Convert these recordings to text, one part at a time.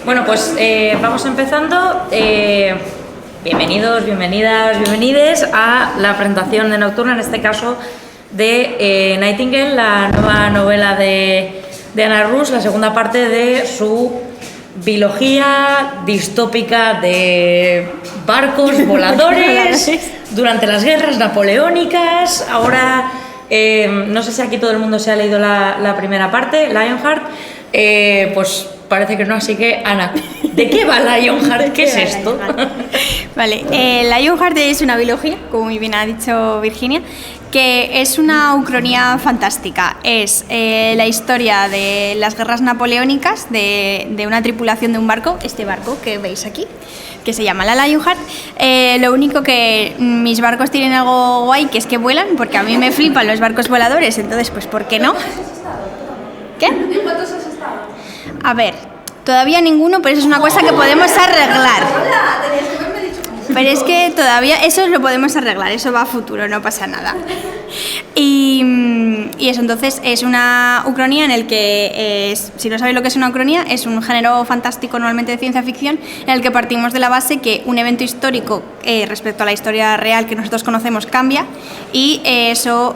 Bueno, pues vamos empezando. Bienvenidos, bienvenidas, bienvenides a la presentación de Nocturna, en este caso de Nightingale, la nueva novela de Anna Rusk, la segunda parte de su biología distópica de barcos voladores durante las guerras napoleónicas. Ahora, no sé si aquí todo el mundo se ha leído la primera parte, Lionheart, pues parece que no, así que Ana, ¿de qué va Lionheart? ¿Qué es esto? Vale, Lionheart es una biología, como muy bien ha dicho Virginia, que es una ucronía fantástica. Es la historia de las guerras napoleónicas, de una tripulación de un barco, este barco que veis aquí, que se llama la Lionheart. Lo único que mis barcos tienen algo guay, que es que vuelan, porque a mí me flipan los barcos voladores, entonces pues ¿por qué no? ¿Qué? ¿En cuántos has estado? A ver, todavía ninguno, pero eso es una cosa que podemos arreglar. Hola, tenías que haberme dicho. Pero es que todavía eso lo podemos arreglar, eso va a futuro, no pasa nada. Y eso, entonces es una ucronía en el que, si no sabéis lo que es una ucronía, es un género fantástico normalmente de ciencia ficción en el que partimos de la base que un evento histórico respecto a la historia real que nosotros conocemos cambia y eso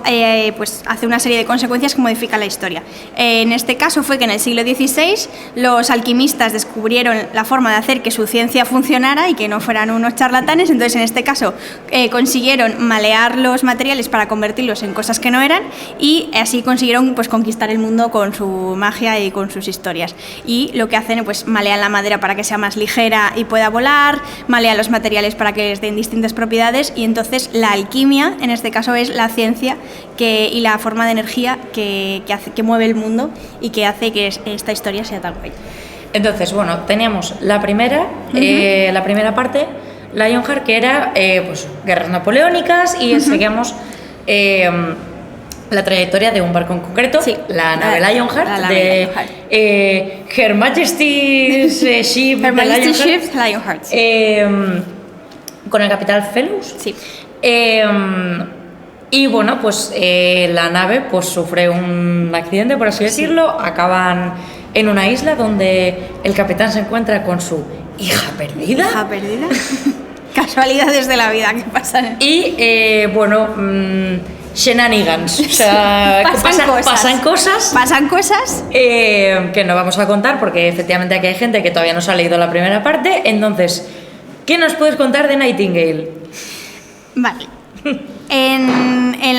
pues hace una serie de consecuencias que modifican la historia. En este caso fue que en el siglo XVI los alquimistas descubrieron la forma de hacer que su ciencia funcionara y que no fueran unos charlatanes, entonces en este caso consiguieron malear los materiales para convertirlos en cosas que no eran y así consiguieron pues conquistar el mundo con su magia y con sus historias. Y lo que hacen pues malean la madera para que sea más ligera y pueda volar, malean los materiales para que les den distintas propiedades y entonces la alquimia en este caso es la ciencia y la forma de energía que mueve el mundo y que hace que esta historia sea tan guay. Entonces, bueno, teníamos la primera parte, Lionheart, que era pues, guerras napoleónicas y seguíamos la trayectoria de un barco en concreto, sí, la nave Lionheart, de Her Majesty's Ship, Her Majesty's Ship Lionheart, con el capitán Fellows. Sí. Y bueno, pues la nave pues sufre un accidente, por así decirlo, acaban en una isla donde el capitán se encuentra con su hija perdida. ¿Hija perdida? Casualidades de la vida que pasan. Y bueno, shenanigans, o sea, pasan cosas que no vamos a contar porque efectivamente aquí hay gente que todavía no se ha leído la primera parte. Entonces, ¿qué nos puedes contar de Nightingale? Vale. En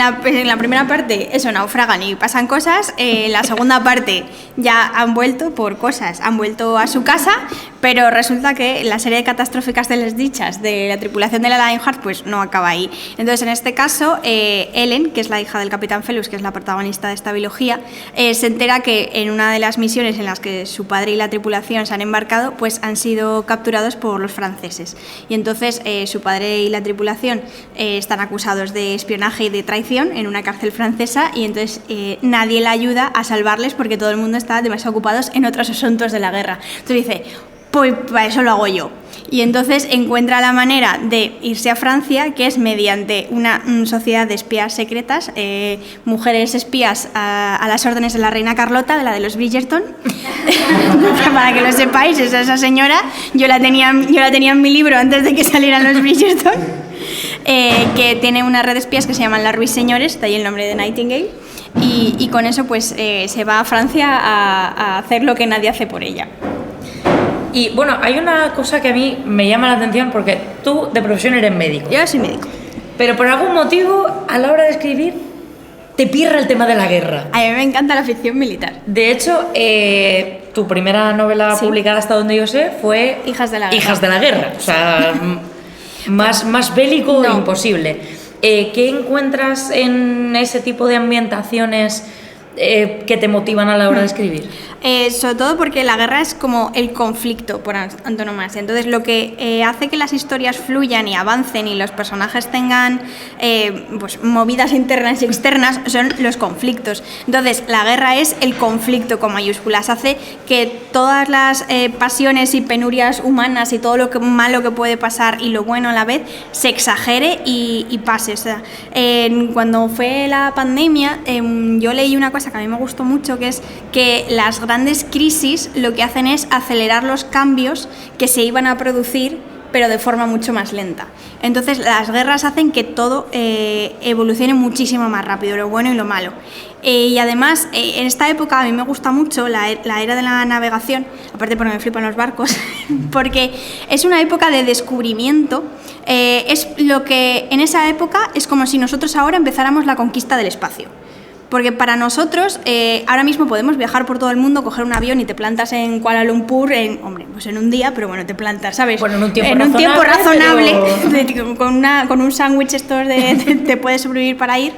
la primera parte eso, naufragan y pasan cosas. En la segunda parte ya han vuelto por cosas, han vuelto a su casa, pero resulta que la serie de catastróficas desdichas de la tripulación de la Lionheart pues no acaba ahí. Entonces en este caso Ellen, que es la hija del capitán Fellows, que es la protagonista de esta biología, se entera que en una de las misiones en las que su padre y la tripulación se han embarcado pues han sido capturados por los franceses y entonces su padre y la tripulación están acusados de espionaje y de traición en una cárcel francesa y entonces nadie la ayuda a salvarles porque todo el mundo está demasiado ocupados en otros asuntos de la guerra. Entonces dice, pues para eso lo hago yo. Y entonces encuentra la manera de irse a Francia, que es mediante una sociedad de espías secretas, mujeres espías a las órdenes de la reina Carlota, de la de los Bridgerton. Para que lo sepáis, esa señora, yo la tenía en mi libro antes de que salieran los Bridgerton. Que tiene una red de espías que se llaman las Ruisseñores, de ahí el nombre de Nightingale, y con eso pues se va a Francia a hacer lo que nadie hace por ella. Y bueno, hay una cosa que a mí me llama la atención porque tú de profesión eres médico. Yo soy médico. Pero por algún motivo, a la hora de escribir, te pirra el tema de la guerra. A mí me encanta la ficción militar. De hecho, tu primera novela publicada hasta donde yo sé fue Hijas de la Guerra. Hijas de la Guerra. O sea, más bélico imposible. ¿Qué encuentras en ese tipo de ambientaciones que te motivan a la hora de escribir? Sobre todo porque la guerra es como el conflicto por antonomasia. Entonces lo que hace que las historias fluyan y avancen y los personajes tengan pues, movidas internas y externas son los conflictos. Entonces la guerra es el conflicto con mayúsculas, hace que todas las pasiones y penurias humanas y todo lo malo que puede pasar y lo bueno a la vez se exagere y pase. O sea, cuando fue la pandemia yo leí una cosa cosa que a mí me gustó mucho, que es que las grandes crisis lo que hacen es acelerar los cambios que se iban a producir, pero de forma mucho más lenta. Entonces las guerras hacen que todo evolucione muchísimo más rápido, lo bueno y lo malo. Y además, en esta época a mí me gusta mucho la era de la navegación, aparte porque me flipan los barcos, porque es una época de descubrimiento. Es lo que en esa época es como si nosotros ahora empezáramos la conquista del espacio. Porque para nosotros, ahora mismo podemos viajar por todo el mundo, coger un avión y te plantas en Kuala Lumpur, pues en un día, pero bueno, te plantas, ¿sabes? Bueno, en un tiempo razonable, pero... con un sándwich estos te puedes sobrevivir para ir.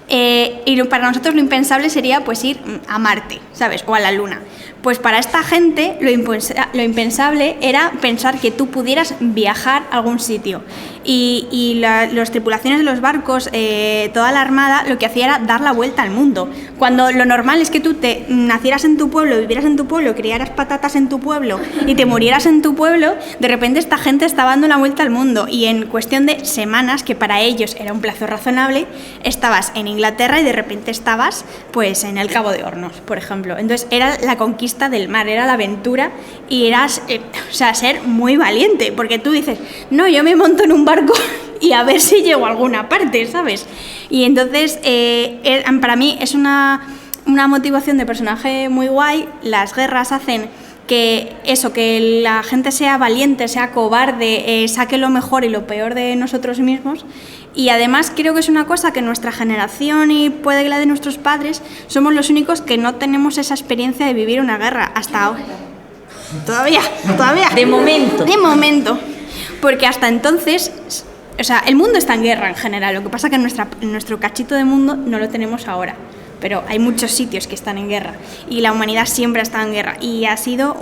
Y para nosotros lo impensable sería pues ir a Marte, ¿sabes? O a la Luna. Pues para esta gente lo impensable era pensar que tú pudieras viajar a algún sitio. Y las tripulaciones de los barcos, toda la armada, lo que hacía era dar la vuelta al mundo. Cuando lo normal es que tú te nacieras en tu pueblo, vivieras en tu pueblo, criaras patatas en tu pueblo y te murieras en tu pueblo, de repente esta gente estaba dando la vuelta al mundo. Y en cuestión de semanas, que para ellos era un plazo razonable, estabas en Inglaterra y de repente estabas pues en el Cabo de Hornos, por ejemplo. Entonces era la conquista del mar, era la aventura y eras, ser muy valiente, porque tú dices, no, yo me monto en un barco y a ver si llego a alguna parte, ¿sabes? Y entonces para mí es una motivación de personaje muy guay. Las guerras hacen que la gente sea valiente, sea cobarde, saque lo mejor y lo peor de nosotros mismos. Y además creo que es una cosa que nuestra generación y puede que la de nuestros padres somos los únicos que no tenemos esa experiencia de vivir una guerra hasta ahora. Todavía. De momento. Porque hasta entonces, el mundo está en guerra en general. Lo que pasa es que nuestro cachito de mundo no lo tenemos ahora. Pero hay muchos sitios que están en guerra y la humanidad siempre ha estado en guerra y ha sido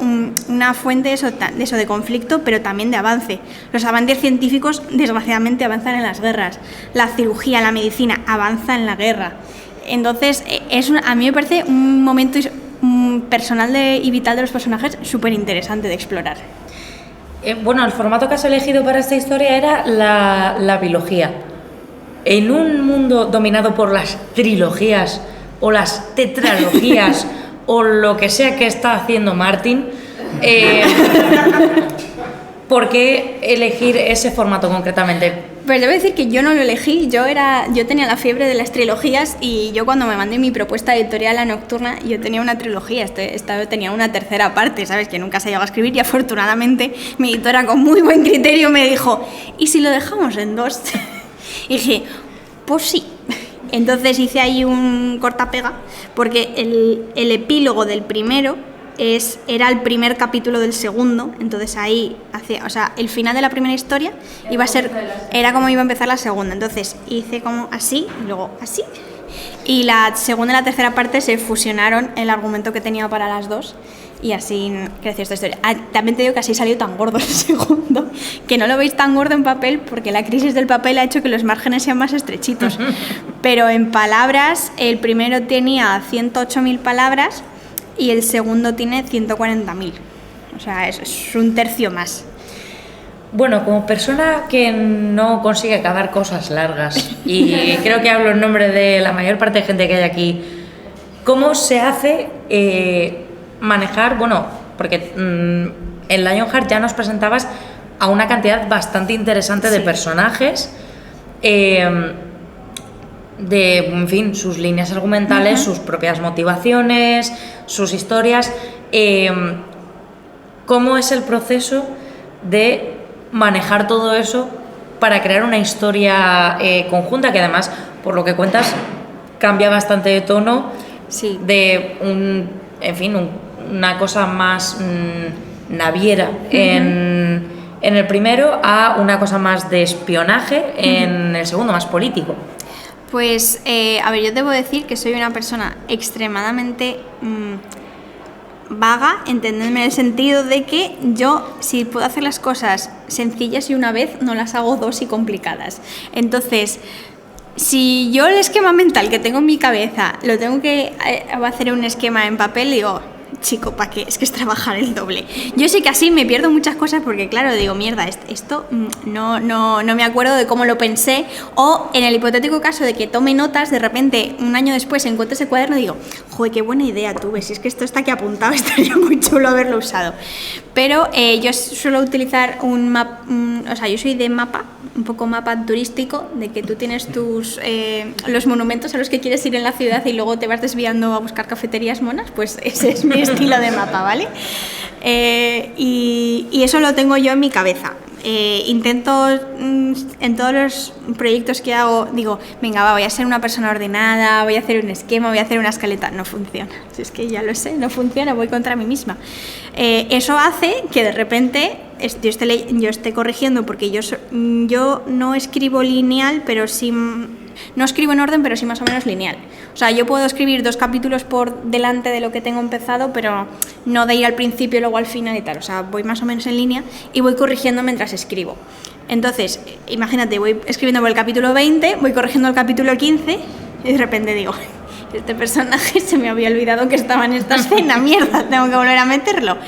una fuente de conflicto, pero también de avance. Los avances científicos desgraciadamente avanzan en las guerras, la cirugía, la medicina avanza en la guerra. Entonces a mí me parece un momento personal y vital de los personajes súper interesante de explorar. Bueno, el formato que has elegido para esta historia era la biología. En un mundo dominado por las trilogías o las tetralogías o lo que sea que está haciendo Martin, ¿por qué elegir ese formato concretamente? Pues debo decir que yo no lo elegí, yo tenía la fiebre de las trilogías y yo cuando me mandé mi propuesta editorial a Nocturna, yo tenía una trilogía, esta vez tenía una tercera parte, ¿sabes? Que nunca se llegó a escribir y afortunadamente mi editora con muy buen criterio me dijo, ¿y si lo dejamos en 2? Y dije, pues sí. Entonces hice ahí un cortapega porque el epílogo del primero era el primer capítulo del segundo, entonces ahí el final de la primera historia era como iba a empezar la segunda, entonces hice como así y luego así y la segunda y la tercera parte se fusionaron el argumento que tenía para las dos y así creció esta historia. También te digo que así salió tan gordo el segundo, que no lo veis tan gordo en papel porque la crisis del papel ha hecho que los márgenes sean más estrechitos, pero en palabras el primero tenía 108.000 palabras y el segundo tiene 140.000, o sea, es un tercio más. Bueno, como persona que no consigue acabar cosas largas, y creo que hablo en nombre de la mayor parte de gente que hay aquí, ¿cómo se hace manejar, porque en Lionheart ya nos presentabas a una cantidad bastante interesante de personajes, en fin, sus líneas argumentales, sus propias motivaciones, sus historias. ¿Cómo es el proceso de manejar todo eso para crear una historia conjunta que además, por lo que cuentas, cambia bastante de tono? Sí. De una cosa más naviera en el primero a una cosa más de espionaje en el segundo, más político. Pues, yo debo decir que soy una persona extremadamente vaga, entendedme en el sentido de que yo, si puedo hacer las cosas sencillas y una vez, no las hago dos y complicadas. Entonces, si yo el esquema mental que tengo en mi cabeza lo tengo que hacer un esquema en papel, digo, chico, ¿para qué? Es que es trabajar el doble. Yo sí que así me pierdo muchas cosas porque, claro, digo, mierda, esto no me acuerdo de cómo lo pensé. O en el hipotético caso de que tome notas, de repente, un año después encuentro ese cuaderno y digo, joder, qué buena idea tuve, si es que esto está aquí apuntado, estaría muy chulo haberlo usado. Pero yo suelo utilizar un mapa, o sea, yo soy de mapa, un poco mapa turístico, de que tú tienes los monumentos a los que quieres ir en la ciudad y luego te vas desviando a buscar cafeterías monas, pues ese es mi estilo de mapa, ¿vale? Y eso lo tengo yo en mi cabeza. Intento en todos los proyectos que hago, digo, venga, voy a ser una persona ordenada, voy a hacer un esquema, voy a hacer una escaleta. No funciona, si es que ya lo sé, no funciona, voy contra mí misma. Eso hace que de repente yo esté corrigiendo, porque yo no escribo lineal, pero sí, no escribo en orden, pero sí más o menos lineal. O sea, yo puedo escribir 2 capítulos por delante de lo que tengo empezado, pero no de ir al principio y luego al final y tal. O sea, voy más o menos en línea y voy corrigiendo mientras escribo. Entonces, imagínate, voy escribiendo por el capítulo 20, voy corrigiendo el capítulo 15 y de repente digo, este personaje se me había olvidado que estaba en esta escena, mierda, tengo que volver a meterlo.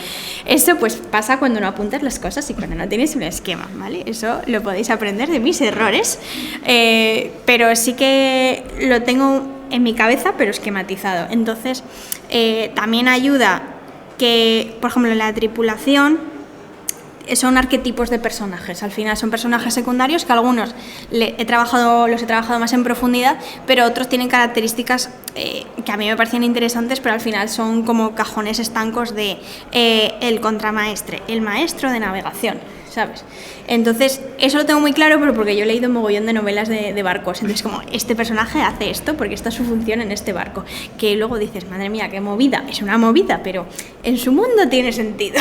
Eso pues pasa cuando no apuntas las cosas y cuando no tienes un esquema, ¿vale? Eso lo podéis aprender de mis errores, pero sí que lo tengo en mi cabeza, pero esquematizado. Entonces, también ayuda que, por ejemplo, en la tripulación son arquetipos de personajes. Al final son personajes secundarios que algunos los he trabajado más en profundidad, pero otros tienen características que a mí me parecían interesantes, pero al final son como cajones estancos de el contramaestre, el maestro de navegación, ¿sabes? Entonces, eso lo tengo muy claro, pero porque yo he leído un mogollón de novelas de barcos. Entonces, como, este personaje hace esto porque esta es su función en este barco. Que luego dices, madre mía, qué movida. Es una movida, pero en su mundo tiene sentido.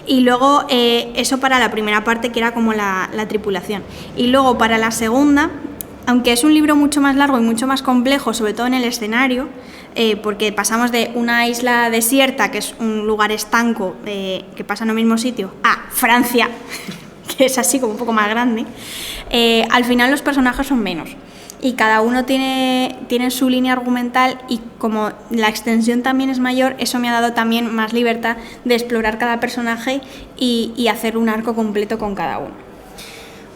Y luego eso para la primera parte, que era como la tripulación. Y luego para la segunda, aunque es un libro mucho más largo y mucho más complejo, sobre todo en el escenario, porque pasamos de una isla desierta, que es un lugar estanco, que pasa en el mismo sitio, a Francia, que es así como un poco más grande, al final los personajes son menos. Y cada uno tiene su línea argumental, y como la extensión también es mayor, eso me ha dado también más libertad de explorar cada personaje y hacer un arco completo con cada uno.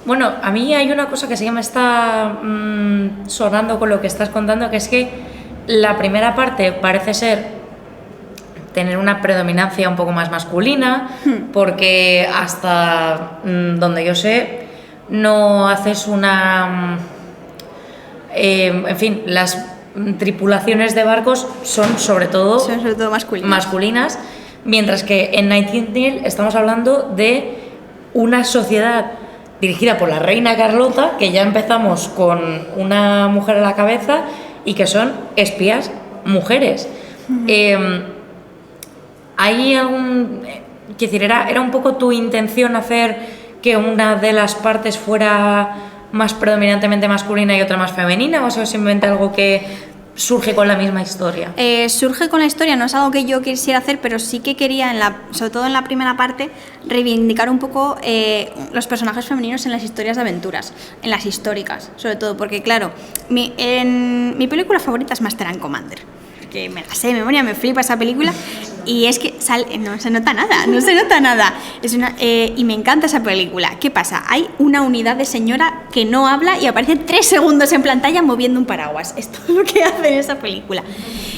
Bueno, a mí hay una cosa que sí que me está sonando con lo que estás contando, que es que la primera parte parece ser tener una predominancia un poco más masculina, porque hasta donde yo sé no haces una... en fin, las tripulaciones de barcos son sobre todo masculinas, mientras que en Nightingale estamos hablando de una sociedad dirigida por la reina Carlota, que ya empezamos con una mujer a la cabeza y que son espías mujeres. ¿Hay algún... quiero decir, era un poco tu intención hacer que una de las partes fuera más predominantemente masculina y otra más femenina, o eso es simplemente algo que surge con la misma historia? Surge con la historia, no es algo que yo quisiera hacer, pero sí que quería, sobre todo en la primera parte, reivindicar un poco los personajes femeninos en las historias de aventuras, en las históricas, sobre todo, porque claro, mi película favorita es Master and Commander, que me la sé de memoria, me flipa esa película, y es que no se nota nada, y me encanta esa película. ¿Qué pasa? Hay una unidad de señora que no habla y aparece 3 segundos en pantalla moviendo un paraguas, es todo lo que hace en esa película.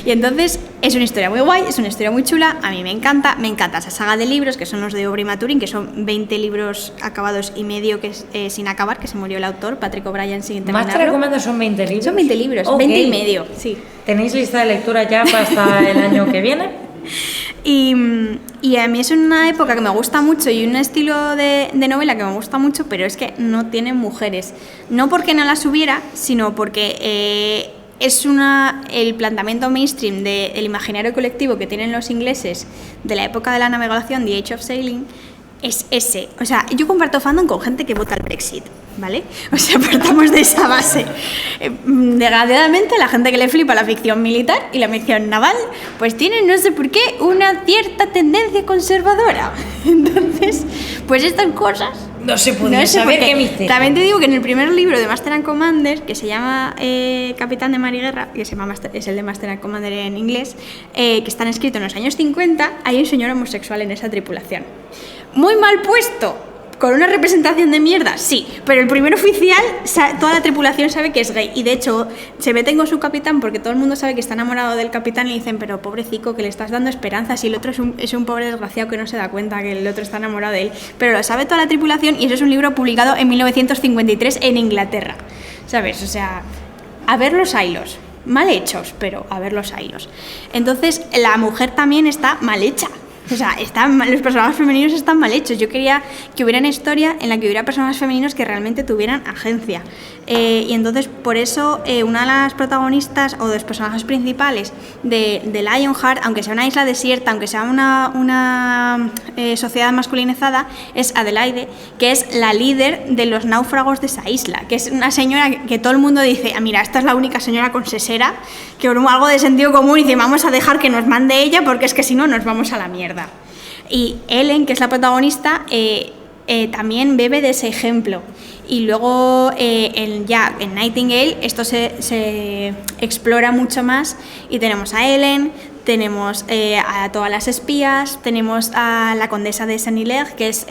Y entonces es una historia muy guay, es una historia muy chula, a mí me encanta esa saga de libros, que son los de Aubrey Maturin, que son 20 libros acabados y medio que sin acabar, que se murió el autor, Patrick O'Brien, sin terminarlo. ¿Más te recomiendo? ¿Son 20 libros? Son 20 libros, Okay. 20 y medio, sí. ¿Tenéis lista de lectura ya para hasta el año que viene? Y a mí es una época que me gusta mucho y un estilo de novela que me gusta mucho, pero es que no tienen mujeres. No porque no las hubiera, sino porque es el planteamiento mainstream del imaginario colectivo que tienen los ingleses de la época de la navegación, The Age of Sailing, es ese. O sea, yo comparto fandom con gente que vota el Brexit, ¿vale? O sea, partamos de esa base. Desgraciadamente, la gente que le flipa la ficción militar y la ficción naval, pues tiene, no sé por qué, una cierta tendencia conservadora. Entonces, pues estas cosas No se podía saber qué misterio. También te digo que en el primer libro de Master and Commander, que se llama Capitán de Mar y Guerra, que se llama es el de Master and Commander en inglés, que están escritos en los años 50, hay un señor homosexual en esa tripulación. Muy mal puesto, con una representación de mierda, sí, pero el primer oficial, toda la tripulación sabe que es gay, y de hecho se meten con su capitán porque todo el mundo sabe que está enamorado del capitán y dicen, pero pobrecito, que le estás dando esperanzas, y el otro es un pobre desgraciado que no se da cuenta que el otro está enamorado de él, pero lo sabe toda la tripulación, y eso es un libro publicado en 1953 en Inglaterra, ¿sabes? O sea, a ver los hilos, mal hechos, pero a ver los hilos. Entonces la mujer también está mal hecha. O sea, los personajes femeninos están mal hechos. Yo quería que hubiera una historia en la que hubiera personajes femeninos que realmente tuvieran agencia. Y entonces, por eso, una de las protagonistas o de los personajes principales de Lionheart, aunque sea una isla desierta, aunque sea una sociedad masculinizada, es Adelaide, que es la líder de los náufragos de esa isla, que es una señora que todo el mundo dice, mira, esta es la única señora con sesera, que por algo de sentido común dice, vamos a dejar que nos mande ella porque es que si no nos vamos a la mierda. Y Ellen, que es la protagonista, también bebe de ese ejemplo. Y luego en Nightingale esto se explora mucho más y tenemos a Ellen, tenemos a todas las espías, tenemos a la condesa de Saint-Hilaire, que es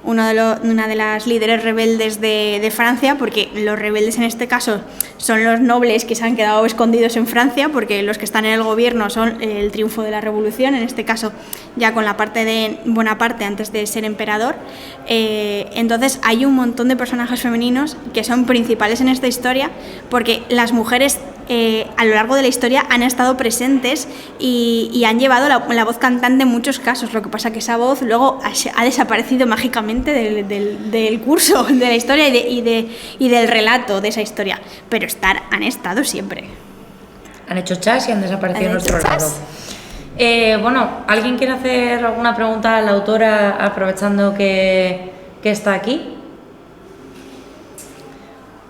una de las líderes rebeldes de Francia, porque los rebeldes en este caso son los nobles que se han quedado escondidos en Francia, porque los que están en el gobierno son el triunfo de la revolución, en este caso ya con la parte de Bonaparte antes de ser emperador. Entonces hay un montón de personajes femeninos que son principales en esta historia, porque las mujeres a lo largo de la historia han estado presentes y han llevado la voz cantante en muchos casos. Lo que pasa que esa voz luego ha desaparecido mágicamente del curso de la historia y del relato de esa historia, pero han estado siempre. Han hecho chas y han desaparecido en nuestro lado. Bueno, ¿alguien quiere hacer alguna pregunta a la autora aprovechando que está aquí?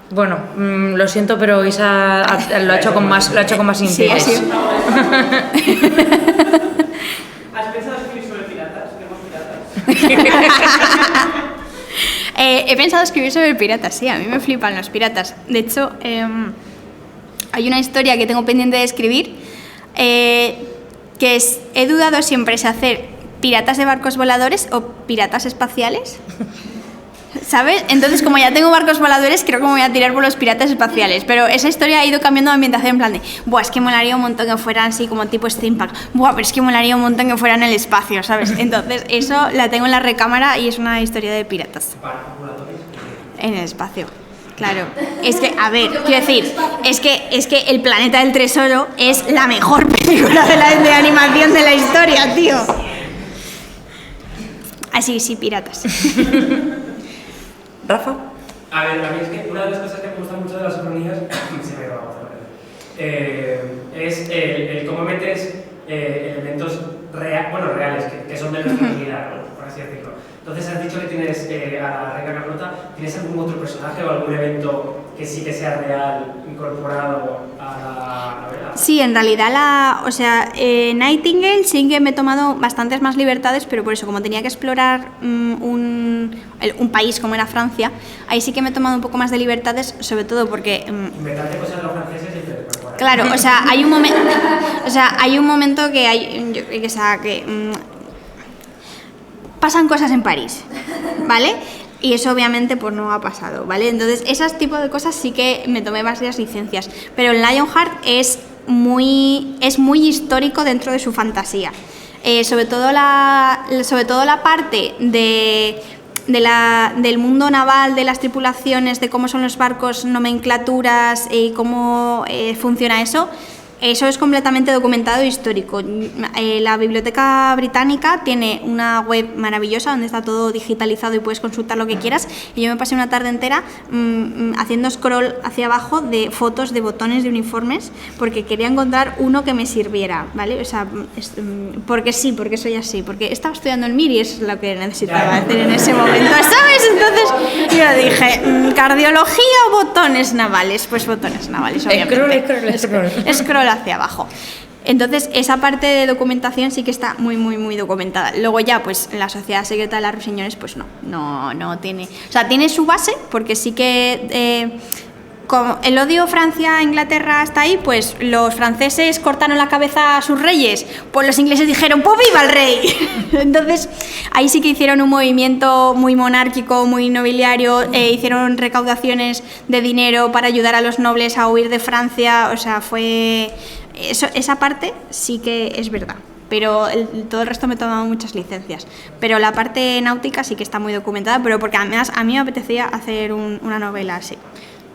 Bueno, lo siento, pero Isa lo ha hecho con más interés. Sí, así. ¿Has pensado escribir sobre piratas? ¿Queremos piratas? He pensado escribir sobre piratas, sí, a mí me flipan los piratas. De hecho, hay una historia que tengo pendiente de escribir, que es, he dudado siempre si hacer piratas de barcos voladores o piratas espaciales. ¿Sabes? Entonces, como ya tengo barcos voladores, creo que me voy a tirar por los piratas espaciales. Pero esa historia ha ido cambiando de ambientación en plan de, buah, es que molaría un montón que fueran así como tipo steampunk. Buah, pero es que molaría un montón que fueran en el espacio, ¿sabes? Entonces, eso la tengo en la recámara y es una historia de piratas. En el espacio. Claro. Es que, a ver, quiero decir, es que El planeta del tesoro es la mejor película de animación de la historia, tío. Así, sí, piratas. ¿Rafa? A ver, a mí es que una de las cosas que me gusta mucho de las cronías se me ha grabado, es el cómo metes elementos reales, que son de nuestra realidad, ¿no? Por así decirlo. Entonces has dicho que tienes a la Reina Carlota, ¿tienes algún otro personaje o algún evento que sí que sea real incorporado a la novela? Sí, en realidad Nightingale sí que me he tomado bastantes más libertades, pero por eso, como tenía que explorar un país como era Francia, ahí sí que me he tomado un poco más de libertades, sobre todo porque... Inventarte cosas de los franceses y te incorporar. Claro, hay un momento que pasan cosas en París, ¿vale? Y eso obviamente pues no ha pasado, ¿vale? Entonces, esos tipos de cosas sí que me tomé varias licencias, pero Lionheart es muy histórico dentro de su fantasía. Sobre todo la parte del mundo naval, de las tripulaciones, de cómo son los barcos, nomenclaturas y cómo funciona eso. Eso es completamente documentado e histórico. La Biblioteca Británica tiene una web maravillosa donde está todo digitalizado y puedes consultar lo que quieras. Y yo me pasé una tarde entera haciendo scroll hacia abajo de fotos de botones de uniformes porque quería encontrar uno que me sirviera, ¿vale? O sea, porque soy así, porque estaba estudiando el MIR y es lo que necesitaba hacer en ese momento, ¿sabes? Entonces yo dije, ¿cardiología o botones navales? Pues botones navales, obviamente. Scroll. Scroll hacia abajo. Entonces, esa parte de documentación sí que está muy, muy, muy documentada. Luego ya, pues, la Sociedad Secreta de las Ruiseñores, pues no tiene... O sea, tiene su base, porque sí que... como el odio Francia-Inglaterra está ahí, pues los franceses cortaron la cabeza a sus reyes, pues los ingleses dijeron, pues viva el rey. Entonces ahí sí que hicieron un movimiento muy monárquico, muy nobiliario, hicieron recaudaciones de dinero para ayudar a los nobles a huir de Francia, o sea, fue... esa parte sí que es verdad. Pero todo el resto me he tomado muchas licencias. Pero la parte náutica sí que está muy documentada, pero porque además a mí me apetecía hacer una novela así.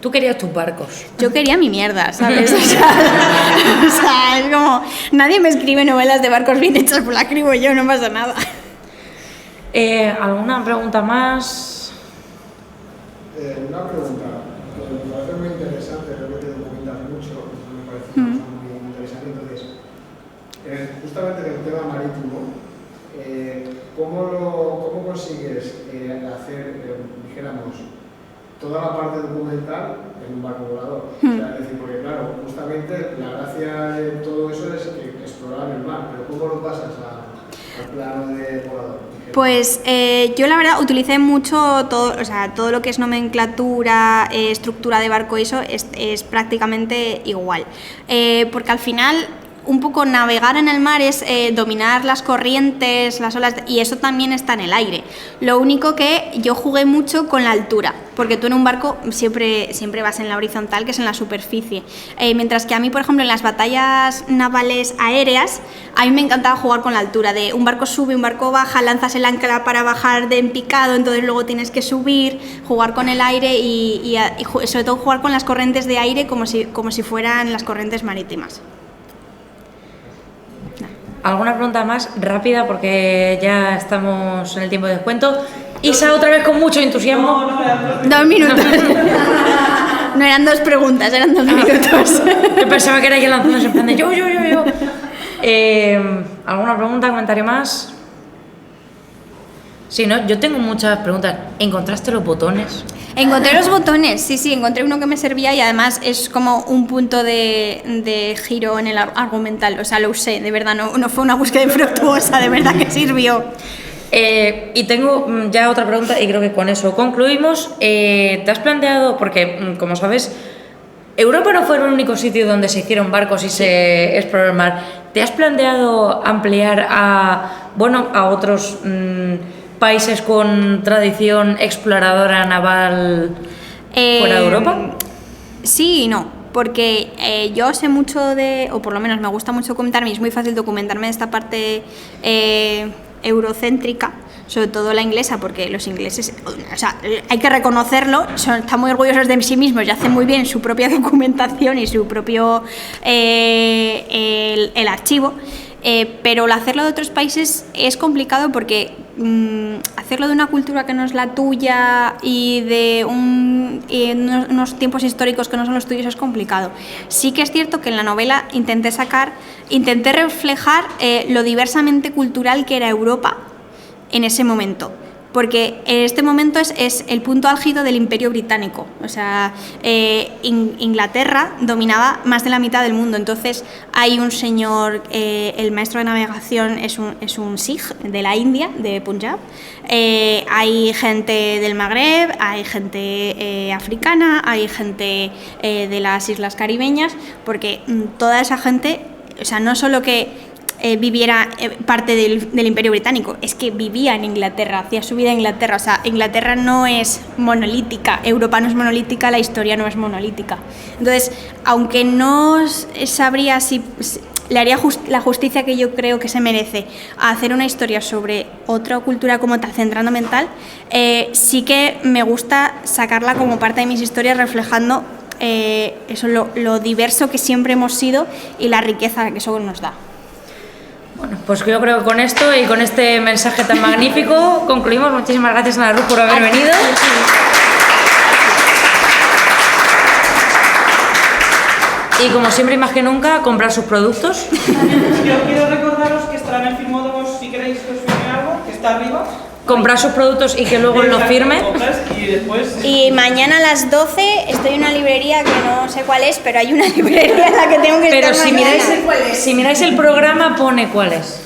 Tú querías tus barcos. Yo quería mi mierda, ¿sabes? O sea, es como... Nadie me escribe novelas de barcos bien hechas, pues la escribo yo, no pasa nada. ¿Alguna pregunta más? Una pregunta que me parece muy interesante, creo que te documentas mucho, me parece una cosa muy interesante. Entonces, justamente en el tema marítimo, ¿cómo consigues hacer, dijéramos, toda la parte documental en un barco volador? O sea, es decir, porque claro, justamente la gracia de todo eso es explorar el mar, pero ¿cómo lo pasas al plano de volador? Pues yo la verdad utilicé mucho todo lo que es nomenclatura, estructura de barco, eso es prácticamente igual, porque al final un poco navegar en el mar es dominar las corrientes, las olas, y eso también está en el aire. Lo único que yo jugué mucho con la altura, porque tú en un barco siempre vas en la horizontal, que es en la superficie. Mientras que a mí, por ejemplo, en las batallas navales aéreas, a mí me encantaba jugar con la altura, de un barco sube, un barco baja, lanzas el ancla para bajar de en picado, entonces luego tienes que subir, jugar con el aire y sobre todo jugar con las corrientes de aire como si fueran las corrientes marítimas. ¿Alguna pregunta más rápida? Porque ya estamos en el tiempo de descuento. Isa, otra vez con mucho entusiasmo. 2 minutos. No eran 2 preguntas, eran 2 minutos. Yo pensaba que era que lanzándose en plan de yo. ¿Alguna pregunta, comentario más? Sí, ¿no? Yo tengo muchas preguntas. ¿Encontraste los botones? Encontré los botones, sí, encontré uno que me servía y además es como un punto de giro en el argumental, o sea, lo usé, de verdad, no fue una búsqueda infructuosa, de verdad que sirvió. Y tengo ya otra pregunta y creo que con eso concluimos. ¿Te has planteado, porque como sabes, Europa no fue el único sitio donde se hicieron barcos y se exploró el mar, ¿te has planteado ampliar a otros países con tradición exploradora naval fuera de Europa? Sí y no, porque yo sé mucho o por lo menos me gusta mucho documentarme, y es muy fácil documentarme de esta parte eurocéntrica, sobre todo la inglesa, porque los ingleses, o sea, hay que reconocerlo, están muy orgullosos de sí mismos y hacen muy bien su propia documentación y su propio el archivo. Pero el hacerlo de otros países es complicado porque hacerlo de una cultura que no es la tuya y de unos tiempos históricos que no son los tuyos es complicado. Sí que es cierto que en la novela intenté reflejar lo diversamente cultural que era Europa en ese momento. Porque en este momento es el punto álgido del Imperio Británico. O sea, Inglaterra dominaba más de la mitad del mundo. Entonces hay un señor, el maestro de navegación es un Sikh de la India, de Punjab. Hay gente del Magreb, hay gente africana, hay gente de las islas caribeñas, porque toda esa gente, o sea, no solo que viviera parte del Imperio Británico, es que vivía en Inglaterra, hacía su vida en Inglaterra, o sea, Inglaterra no es monolítica, Europa no es monolítica, la historia no es monolítica. Entonces, aunque no sabría si le haría la justicia que yo creo que se merece a hacer una historia sobre otra cultura como tal, centrándome en tal, sí que me gusta sacarla como parte de mis historias, reflejando eso, lo diverso que siempre hemos sido y la riqueza que eso nos da. Bueno, pues yo creo que con esto y con este mensaje tan magnífico concluimos. Muchísimas gracias, Ana Ruth, por haber venido. Y como siempre y más que nunca, comprar sus productos. Yo quiero recordaros que estará en el Filmódromo, si queréis que os firme algo, que está arriba. Comprar sus productos y que luego lo firme. Y después... Y mañana a las 12 estoy en una librería que no sé cuál es, pero hay una librería en la que tengo que Pero estar si mañana. miráis, si miráis el programa pone cuál es.